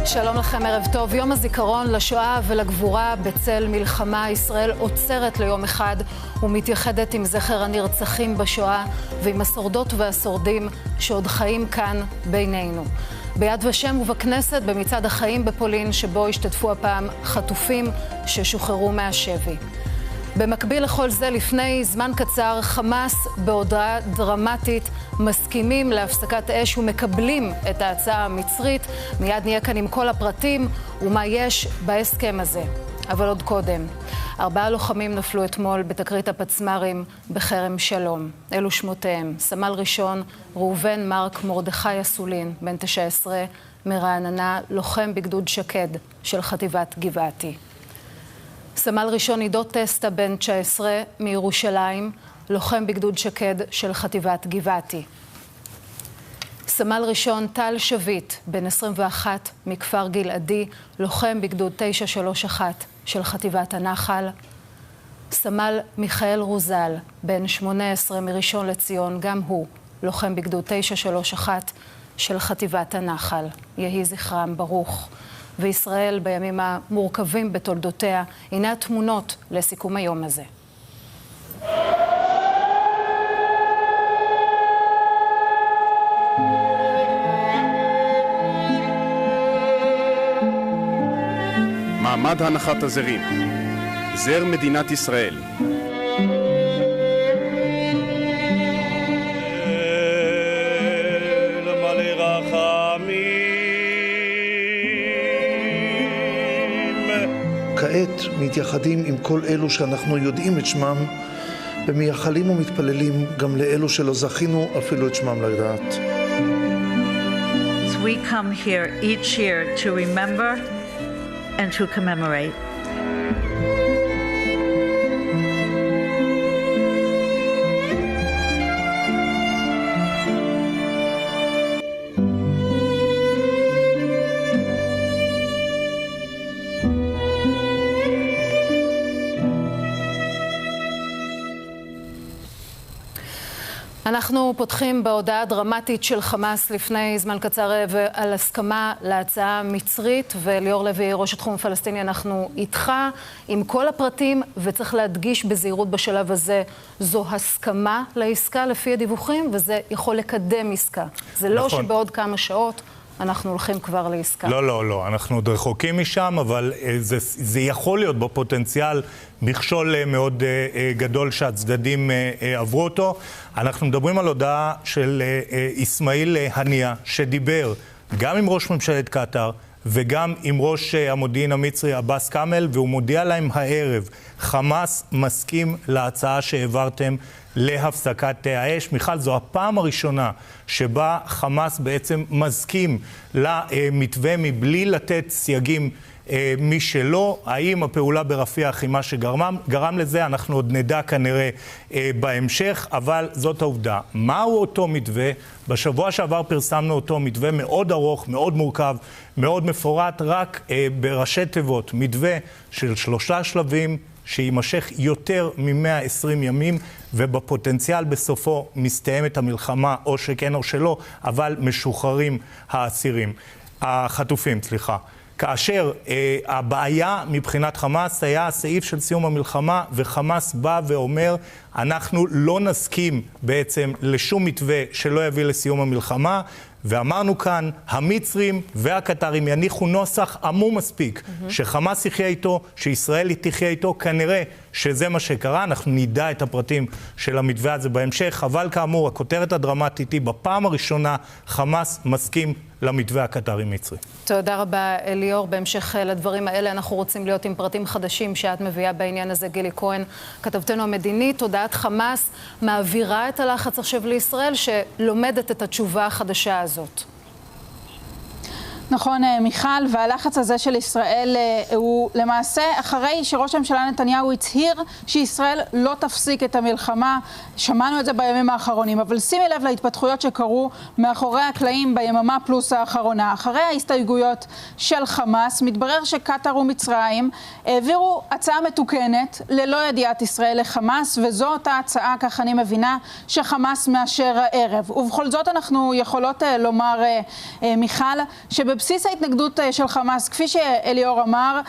שלום לכם, ערב טוב. יום הזיכרון לשואה ולגבורה בצל מלחמה. ישראל עוצרת ליום אחד ומתייחדת עם זכר הנרצחים בשואה ועם השורדות והשורדים שעוד חיים כאן בינינו. ביד ושם ובכנסת במצעד החיים בפולין, שבו השתתפו הפעם חטופים ששוחררו מהשבי. במקביל לכל זה, לפני זמן קצר, חמאס בהודעה דרמטית מסכימים להפסקת אש ומקבלים את ההצעה המצרית. מיד נהיה כאן עם כל הפרטים ומה יש בהסכם הזה. אבל עוד קודם, 4 לוחמים נפלו אתמול בתקרית הפצמ"רים בכרם שלום. אלו שמותיהם: סמל ראשון ראובן מרק מרדכי אסולין, בן 19, מרעננה, לוחם בגדוד שקד של חטיבת גבעתי. סמל ראשון עידו טסטה, בן 19, מירושלים, לוחם בגדוד שקד של חטיבת גבעתי. סמל ראשון טל שביט, בן 21, מכפר גלעדי, לוחם בגדוד 931 של חטיבת הנחל. סמל מיכאל רוזל, בן 18, מראשון לציון, גם הוא לוחם בגדוד 931 של חטיבת הנחל. יהי זכרם ברוך. וישראל בימים המורכבים בתולדותיה. הנה התמונות לסיכום היום הזה. מעמד הנחת הזרים, זר מדינת ישראל. כעת מתייחדים עם כל אלו שאנחנו יודעים את שמם, ומייחלים ומתפללים גם לאלו שלא זכינו אפילו את שמם לדעת. We come here each year to remember and to commemorate. אנחנו פותחים בהודעה דרמטית של חמאס לפני זמן קצר על הסכמה להצעה מצרית, וליאור לוי, ראש התחום הפלסטיני, אנחנו איתך עם כל הפרטים, וצריך להדגיש בזהירות בשלב הזה, זו הסכמה לעסקה לפי הדיווחים, וזה יכול לקדם עסקה. זה לא נכון. שבעוד כמה שעות אנחנו הולכים כבר לעסקה. לא, אנחנו עוד רחוקים משם, אבל זה יכול להיות בפוטנציאל מכשול מאוד גדול שהצדדים עברו אותו. אנחנו מדברים על הודעה של אסמאעיל הנייה, שדיבר גם עם ראש ממשלת קטר וגם עם ראש המודיעין המצרי עבאס כאמל, והוא מודיע להם הערב, חמאס מסכים להצעה שהעברתם להפסקת האש. מיכל, זו הפעם הראשונה שבה חמאס בעצם מסכים למתווה מבלי לתת סייגים משלו. האם הפעולה ברפיח היא מה שגרם לזה? אנחנו עוד נדע כנראה בהמשך, אבל זאת העובדה. מהו אותו מתווה? בשבוע שעבר פרסמנו אותו מתווה מאוד ארוך, מאוד מורכב, מאוד מפורט, רק בראשי תיבות. מתווה של 3 שלבים, שימשך יותר מ-120 ימים, ובפוטנציאל בסופו מסתיימת המלחמה, או שכן או שלא, אבל משוחררים החטופים, כאשר הבעיה מבחינת חמאס היה הסעיף של סיום המלחמה, וחמאס בא ואומר, אנחנו לא נסכים בעצם לשום מתווה שלא יביא לסיום המלחמה, ואמרנו כאן, המצרים והקטרים יניחו נוסח עמום מספיק, שחמאס יחיה איתו, שישראל תחיה איתו. כנראה שזה מה שקרה. אנחנו נדע את הפרטים של המתווה הזה בהמשך, אבל כאמור, הכותרת הדרמטית היא, בפעם הראשונה חמאס מסכים למתווה הקטרי-מצרי. תודה רבה, ליאור. בהמשך לדברים האלה אנחנו רוצים להיות עם פרטים חדשים שאת מביאה בעניין הזה. גילי כהן, כתבתנו המדינית, הודעת חמאס מעבירה את הלחץ עכשיו לישראל, שלומדת את התשובה החדשה הזאת. נכון, מיכל, והלחץ הזה של ישראל הוא למעשה אחרי שראש הממשלה נתניהו הצהיר שישראל לא תפסיק את המלחמה. שמענו את זה בימים האחרונים, אבל שימי לב להתפתחויות שקרו מאחורי הקלעים ביממה פלוס האחרונה. אחרי ההסתייגויות של חמאס, מתברר שקטר ומצרים העבירו הצעה מתוקנת ללא ידיעת ישראל לחמאס, וזו אותה הצעה, כך אני מבינה, שחמאס מאשר הערב. ובכל זאת אנחנו יכולות לומר, מיכל, בבסיס ההתנגדות של חמאס, כפי שאליאור אמר,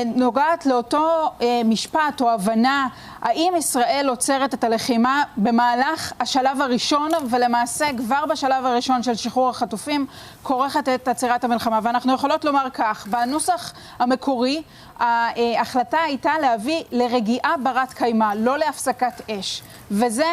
נוגעת לאותו משפט או הבנה, האם ישראל עוצרת את הלחימה במהלך השלב הראשון, ולמעשה כבר בשלב הראשון של שחרור החטופים, כורכת את עצירת המלחמה. ואנחנו יכולות לומר כך, בנוסח המקורי, ההחלטה הייתה להביא לרגיעה ברת קיימא, לא להפסקת אש. וזה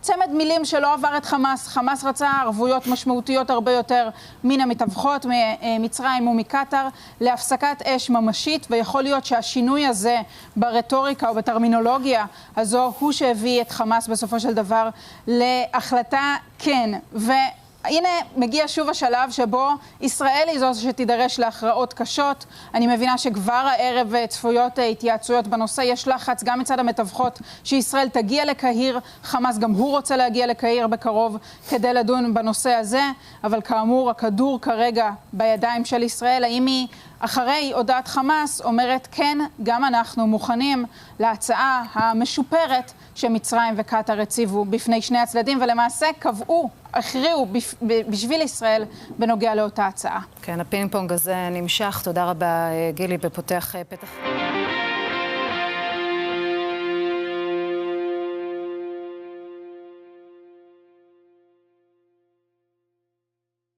צמד מילים שלא עבר את חמאס. חמאס רצה ערבויות משמעותיות הרבה יותר מן המתווכות, ממצרים ומקטר, להפסקת אש ממשית, ויכול להיות שהשינוי הזה ברטוריקה או בטרמינולוגיה הזו הוא שהביא את חמאס בסופו של דבר להחלטה כן. הנה מגיע שוב השלב שבו ישראל היא זו שתידרש להכרעות קשות. אני מבינה שכבר הערב צפויות התייעצויות בנושא. יש לחץ גם מצד המתווכות שישראל תגיע לקהיר. חמאס גם הוא רוצה להגיע לקהיר בקרוב כדי לדון בנושא הזה. אבל כאמור, הכדור כרגע בידיים של ישראל. האם היא אחרי הודעת חמאס אומרת כן, גם אנחנו מוכנים להצעה המשופרת שמצרים וקטר הציבו בפני שני הצדדים, ולמעשה הכריעו בשביל ישראל בנוגע לאותה הצעה. כן, הפינג פונג הזה נמשך. תודה רבה גילי, בפותח פתח.